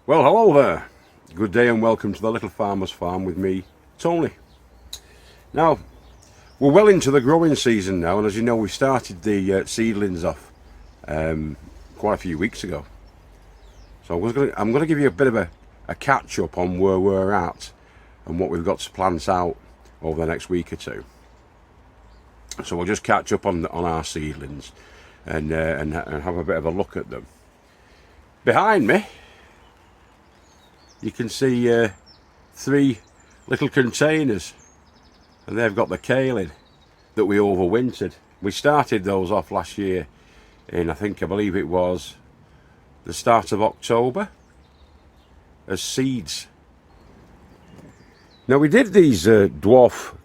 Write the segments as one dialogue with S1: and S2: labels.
S1: Well, hello there. Good day and welcome to the Little Farmer's Farm with me, Tony. Now, we're well into the growing season now, and as you know, we started the seedlings off quite a few weeks ago. So I'm going to give you a bit of a catch up on where we're at and what we've got to plant out over the next week or two. So we'll just catch up on our seedlings and have a bit of a look at them. Behind me, you can see 3 little containers, and they've got the kale in that we overwintered. We started those off last year in, I believe it was the start of October, as seeds. Now we did these dwarf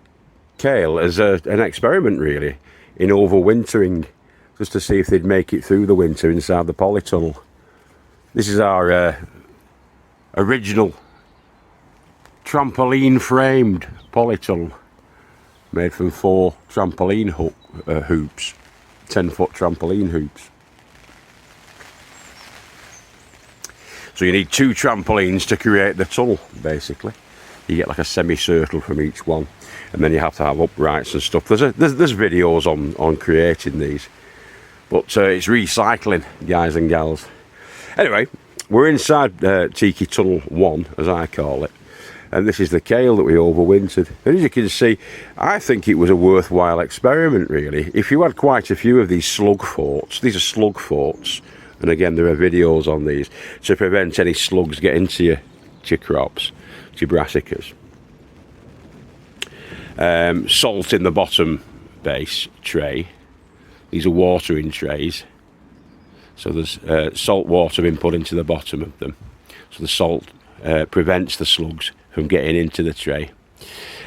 S1: kale as an experiment really, in overwintering, just to see if they'd make it through the winter inside the polytunnel. This is our original trampoline framed polytunnel, made from 4 trampoline hoops, 10-foot trampoline hoops. So you need 2 trampolines to create the tunnel, basically. You get like a semicircle from each one, and then you have to have uprights and stuff. There's videos on creating these, but it's recycling, guys and gals. Anyway, we're inside Tiki Tunnel 1, as I call it, and this is the kale that we overwintered. And as you can see, I think it was a worthwhile experiment really. If you had quite a few of these slug forts, these are slug forts, and again there are videos on these, to prevent any slugs getting to your crops, to your brassicas. Salt in the bottom base tray. These are watering trays. So there's salt water being put into the bottom of them. So the salt prevents the slugs from getting into the tray.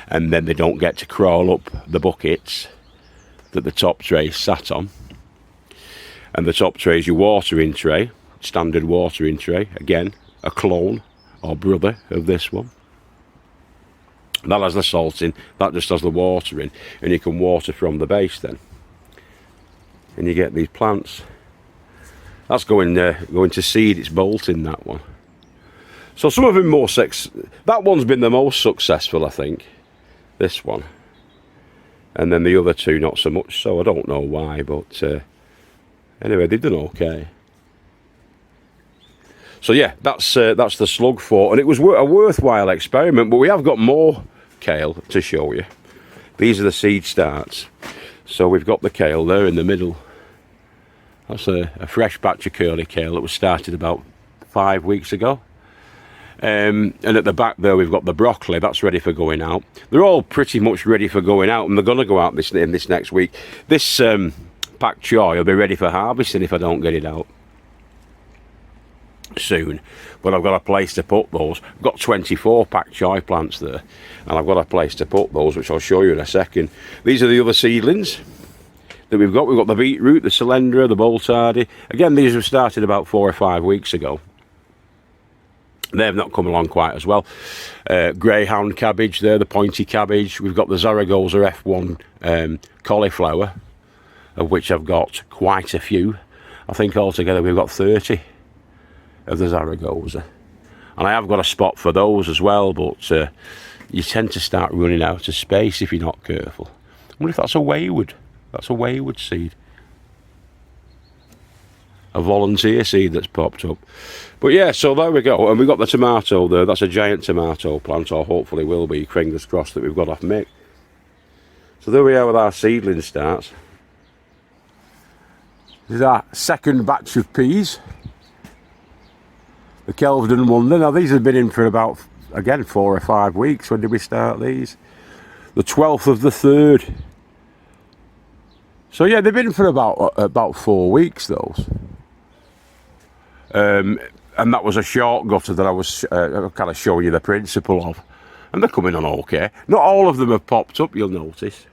S1: And then they don't get to crawl up the buckets that the top tray sat on. And the top tray is your watering tray, standard watering tray. Again, a clone or brother of this one. That has the salt in, that just has the water in. And you can water from the base then. And you get these plants. That's going to seed, it's bolting, that one. So some of them that one's been the most successful, I think, this one. And then the other 2 not so much, so I don't know why, but anyway, they've done okay. So yeah, that's the slug fort, and it was a worthwhile experiment, but we have got more kale to show you. These are the seed starts. So we've got the kale there in the middle. That's a fresh batch of curly kale that was started about 5 weeks ago. And at the back there we've got the broccoli, that's ready for going out. They're all pretty much ready for going out, and they're going to go out in this next week. This pak choy will be ready for harvesting if I don't get it out soon. But I've got a place to put those. I've got 24 pak choy plants there, and I've got a place to put those, which I'll show you in a second. These are the other seedlings that we've got. We've got the beetroot, the cylindra, the boltardy. Again, these have started about 4 or 5 weeks ago. They've not come along quite as well. Greyhound cabbage there, the pointy cabbage. We've got the Zaragoza F1 cauliflower, of which I've got quite a few. I think altogether we've got 30 of the Zaragoza. And I have got a spot for those as well, but you tend to start running out of space if you're not careful. I wonder if that's a wayward. That's a wayward seed. A volunteer seed that's popped up. But yeah, so there we go. And we've got the tomato there. That's a giant tomato plant, or hopefully will be. Fingers crossed, that we've got off Mick. So there we are with our seedling starts. This is our second batch of peas. The Kelvedon Wonder. Now these have been in for about, again, 4 or 5 weeks. When did we start these? The 12th of the 3rd. So yeah, they've been for about 4 weeks, those. And that was a short gutter that I was kind of showing you the principle of. And they're coming on okay. Not all of them have popped up, you'll notice.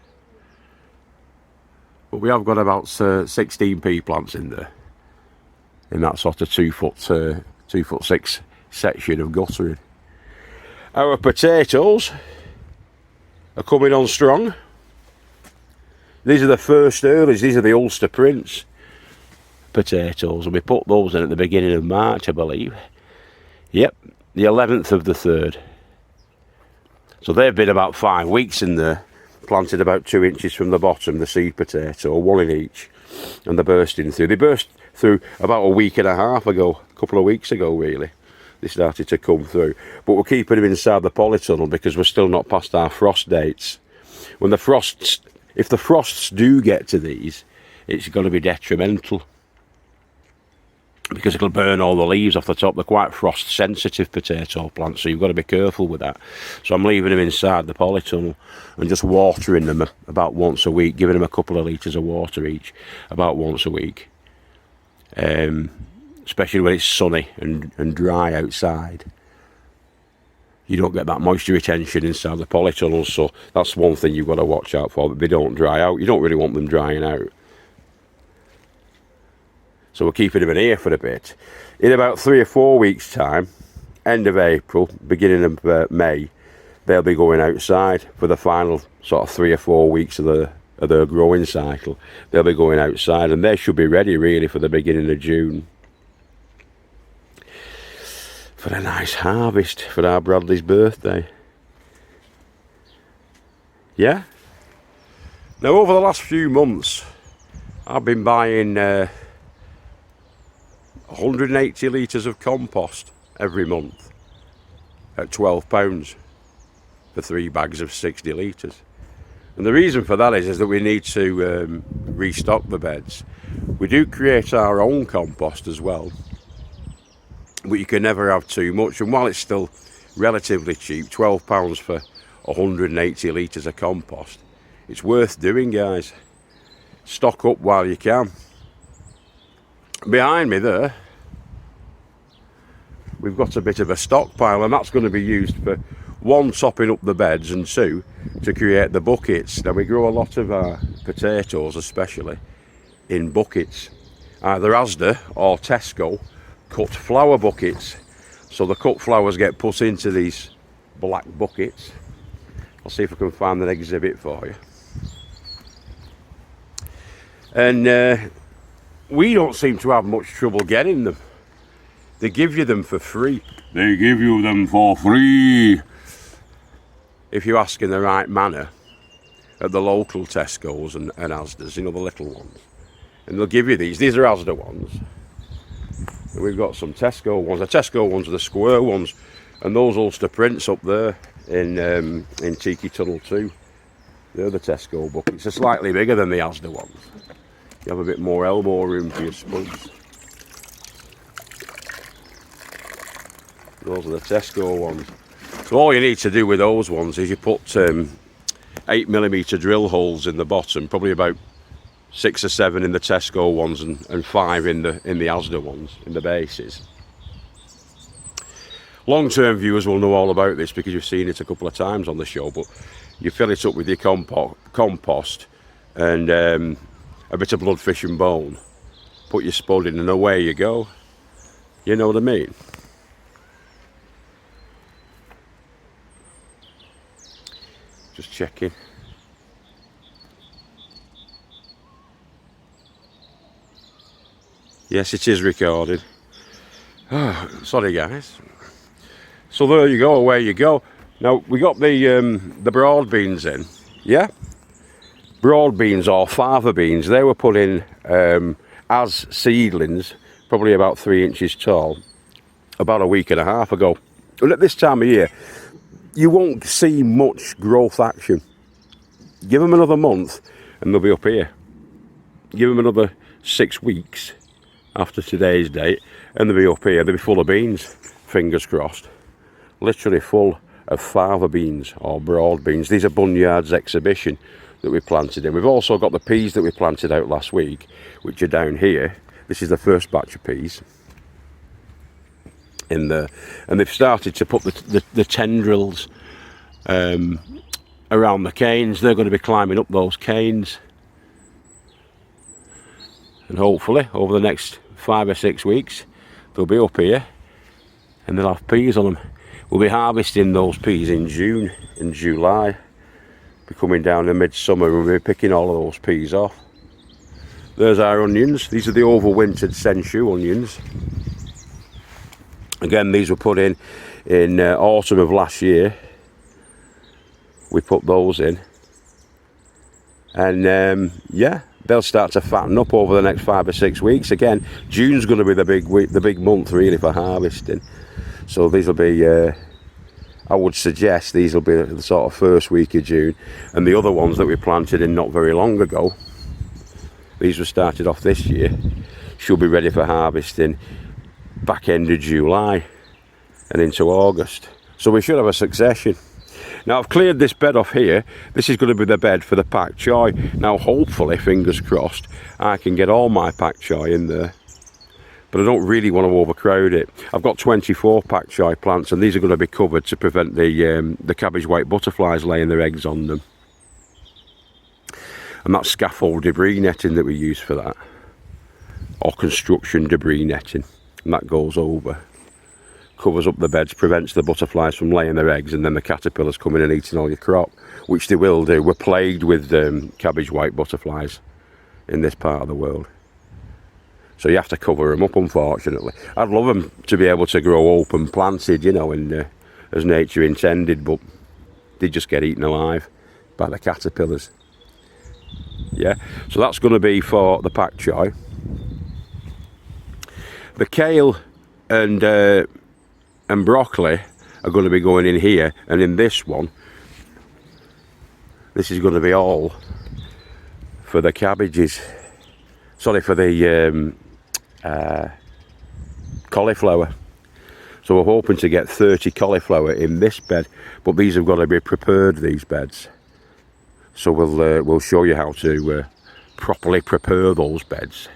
S1: But we have got about 16 pea plants in there. In that sort of 2'6" section of guttering. Our potatoes are coming on strong. These are the first earlies. These are the Ulster Prince potatoes, and we put those in at the beginning of March, I believe. Yep, the 11th of the 3rd. So they've been about 5 weeks in there, planted about 2 inches from the bottom, the seed potato, 1 in each, and they're bursting through. They burst through about a week and a half ago, a couple of weeks ago really. They started to come through. But we're keeping them inside the polytunnel because we're still not past our frost dates. When the frosts, if the frosts do get to these, it's going to be detrimental, because it'll burn all the leaves off the top. They're quite frost sensitive potato plants, so you've got to be careful with that. So I'm leaving them inside the polytunnel and just watering them about once a week, giving them a couple of litres of water each about once a week, especially when it's sunny and dry outside. You don't get that moisture retention inside the polytunnels, so that's one thing you've got to watch out for, that they don't dry out. You don't really want them drying out. So we're keeping them in here for a bit. In about 3 or 4 weeks' time, end of April, beginning of May, they'll be going outside for the final sort of 3 or 4 weeks of their growing cycle. They'll be going outside, and they should be ready really for the beginning of June, for a nice harvest for our Bradley's birthday. Yeah? Now over the last few months, I've been buying 180 litres of compost every month at £12 for 3 bags of 60 litres. And the reason for that is that we need to restock the beds. We do create our own compost as well, but you can never have too much. And while it's still relatively cheap, £12 for 180 litres of compost, it's worth doing, guys. Stock up while you can. Behind me there, we've got a bit of a stockpile, and that's going to be used for 1, topping up the beds, and 2, to create the buckets. Now we grow a lot of our potatoes especially in buckets, either Asda or Tesco cut flower buckets. So the cut flowers get put into these black buckets. I'll see if I can find an exhibit for you. And we don't seem to have much trouble getting them. They give you them for free. They give you them for free, if you ask in the right manner at the local Tesco's and Asda's, you know, the little ones. And they'll give you these. These are Asda ones. And we've got some Tesco ones. The Tesco ones are the square ones. And those Ulster prints up there in Tiki Tunnel 2, they're the Tesco buckets. They're slightly bigger than the Asda ones. You have a bit more elbow room for your spuds. Those are the Tesco ones. So all you need to do with those ones is you put 8mm drill holes in the bottom, probably about 6 or 7 in the Tesco ones and 5 in the Asda ones, in the bases. Long-term viewers will know all about this because you've seen it a couple of times on the show, but you fill it up with your compost and a bit of blood, fish and bone. Put your spud in and away you go. You know what I mean? Just checking. Yes, it is recorded. Oh, sorry guys. So there you go, away you go. Now we got the broad beans in, yeah? Broad beans or fava beans, they were put in as seedlings, probably about 3 inches tall, about a week and a half ago. And at this time of year, you won't see much growth action. Give them another month and they'll be up here. Give them another 6 weeks after today's date and they'll be up here. They'll be full of beans, fingers crossed. Literally full of fava beans or broad beans. These are Bunyard's exhibition that we planted in. We've also got the peas that we planted out last week, which are down here. This is the first batch of peas in there, and they've started to put the tendrils around the canes. They're going to be climbing up those canes, and hopefully over the next 5 or 6 weeks they'll be up here and they'll have peas on them. We'll be harvesting those peas in June and July. Be coming down in midsummer and we'll be picking all of those peas off. There's our onions. These are the overwintered Senshu onions. Again, these were put in autumn of last year. We put those in, and yeah, they'll start to fatten up over the next 5 or 6 weeks. Again, June's going to be the big month really for harvesting. So these will be, I would suggest these will be the sort of first week of June, and the other ones that we planted in not very long ago, these were started off this year, should be ready for harvesting back end of July and into August. So we should have a succession. Now I've cleared this bed off here. This is going to be the bed for the pak choi. Now hopefully, fingers crossed, I can get all my pak choi in there. But I don't really want to overcrowd it. I've got 24 pak choi plants, and these are going to be covered to prevent the cabbage white butterflies laying their eggs on them. And that's scaffold debris netting that we use for that, or construction debris netting, and that goes over, covers up the beds, prevents the butterflies from laying their eggs, and then the caterpillars coming and eating all your crop, which they will do. We're plagued with cabbage white butterflies in this part of the world, so you have to cover them up, unfortunately. I'd love them to be able to grow open planted, you know, as nature intended, but they just get eaten alive by the caterpillars. Yeah, so that's going to be for the pak choi. The kale and broccoli are going to be going in here, and in this one, this is going to be all for the cabbages. Sorry, for the cauliflower. So we're hoping to get 30 cauliflower in this bed, but these have got to be prepared, these beds. So we'll show you how to properly prepare those beds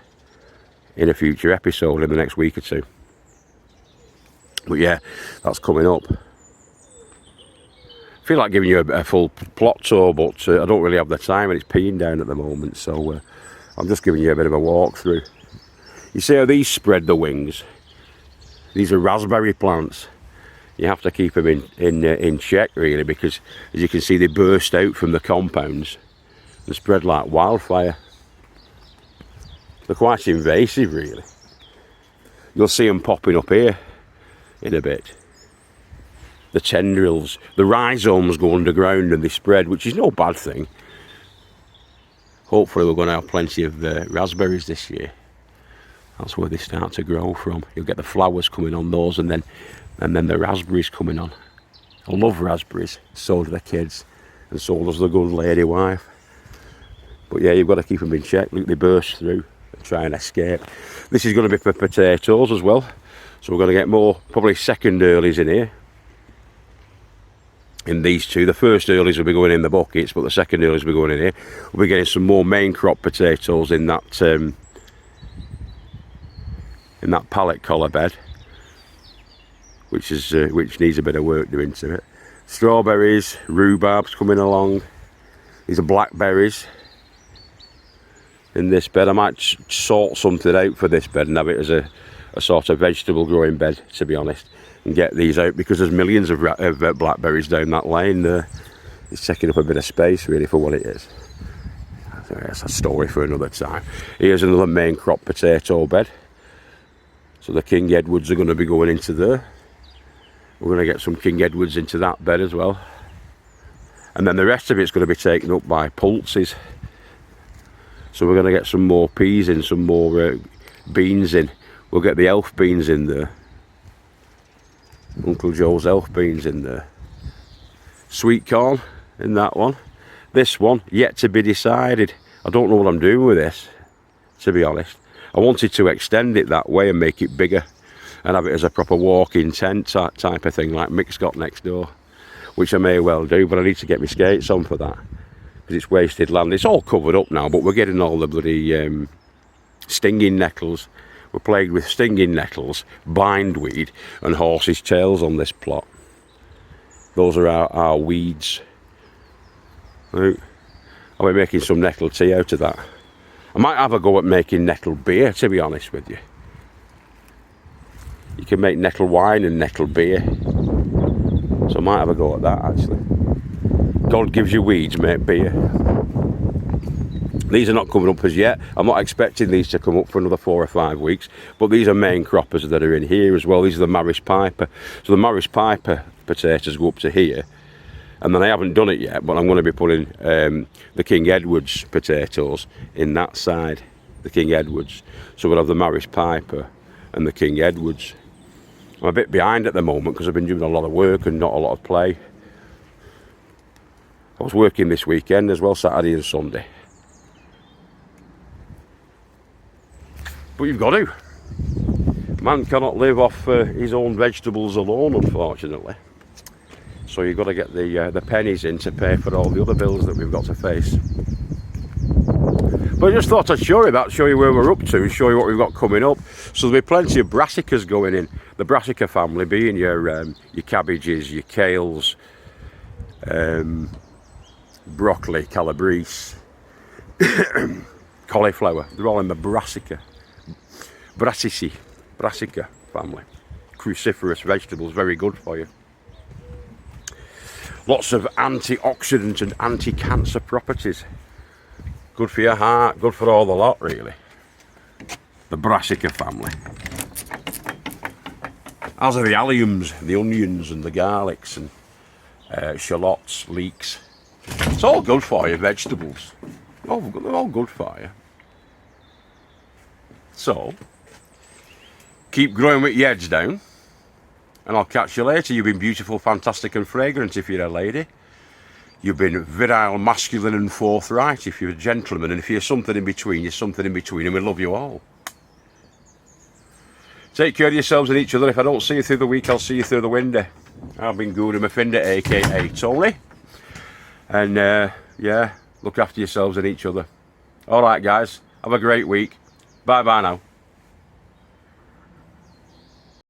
S1: in a future episode in the next week or two. But yeah, that's coming up. I feel like giving you a full plot tour, but I don't really have the time, and it's peeing down at the moment, so I'm just giving you a bit of a walk through. You see how these spread the wings? These are raspberry plants. You have to keep them in check really, because as you can see, they burst out from the compounds and spread like wildfire. They're quite invasive really. You'll see them popping up here in a bit. The tendrils, the rhizomes go underground and they spread, which is no bad thing. Hopefully we're going to have plenty of raspberries this year. That's where they start to grow from. You'll get the flowers coming on those, and then the raspberries coming on. I love raspberries, so do the kids, and so does the good lady wife. But yeah, you've got to keep them in check. Look, they burst through and try and escape. This is going to be for potatoes as well, so we're going to get more, probably second earlies in here. In these two, the first earlies will be going in the buckets, but the second earlies will be going in here. We'll be getting some more main crop potatoes in that pallet collar bed, which needs a bit of work doing to it. Strawberries, rhubarbs coming along. These are blackberries in this bed. I might sort something out for this bed and have it as a sort of vegetable growing bed, to be honest, and get these out, because there's millions of blackberries down that lane there. It's taking up a bit of space really for what it is. That's a story for another time. Here's another main crop potato bed. So the King Edwards are going to be going into there. We're going to get some King Edwards into that bed as well. And then the rest of it's going to be taken up by pulses. So we're going to get some more peas in, some more beans in. We'll get the elf beans in there. Uncle Joe's elf beans in there. Sweet corn in that one. This one, yet to be decided. I don't know what I'm doing with this, to be honest. I wanted to extend it that way and make it bigger and have it as a proper walk-in tent type of thing, like Mick's got next door, which I may well do, but I need to get my skates on for that, because it's wasted land. It's all covered up now, but we're getting all the bloody stinging nettles. We're plagued with stinging nettles, bindweed and horses' tails on this plot. Those are our weeds. Right. I'll be making some nettle tea out of that. I might have a go at making nettle beer, to be honest with you. You can make nettle wine and nettle beer. So I might have a go at that, actually. God gives you weeds, make beer. These are not coming up as yet. I'm not expecting these to come up for another 4 or 5 weeks, but these are main croppers that are in here as well. These are the Maris Piper. So the Maris Piper potatoes go up to here, and then I haven't done it yet, but I'm going to be putting the King Edward's potatoes in that side, the King Edward's. So we'll have the Maris Piper and the King Edward's. I'm a bit behind at the moment because I've been doing a lot of work and not a lot of play. I was working this weekend as well, Saturday and Sunday. But you've got to. Man cannot live off his own vegetables alone, unfortunately. So you've got to get the pennies in to pay for all the other bills that we've got to face. But I just thought I'd show you where we're up to, and show you what we've got coming up. So there'll be plenty of brassicas going in. The brassica family being your cabbages, your kales, broccoli, calabrese, cauliflower. They're all in the brassica family. Cruciferous vegetables, very good for you. Lots of antioxidant and anti-cancer properties. Good for your heart, good for all the lot, really. The brassica family. As are the alliums, the onions and the garlics and shallots, leeks. It's all good for you, vegetables. They're all good for you. So, keep growing with your heads down, and I'll catch you later. You've been beautiful, fantastic and fragrant if you're a lady. You've been virile, masculine and forthright if you're a gentleman, and if you're something in between, you're something in between, and we love you all. Take care of yourselves and each other. If I don't see you through the week, I'll see you through the window. I've been good, Murphinda, aka Tony. And yeah, look after yourselves and each other. Alright guys, have a great week. Bye bye now.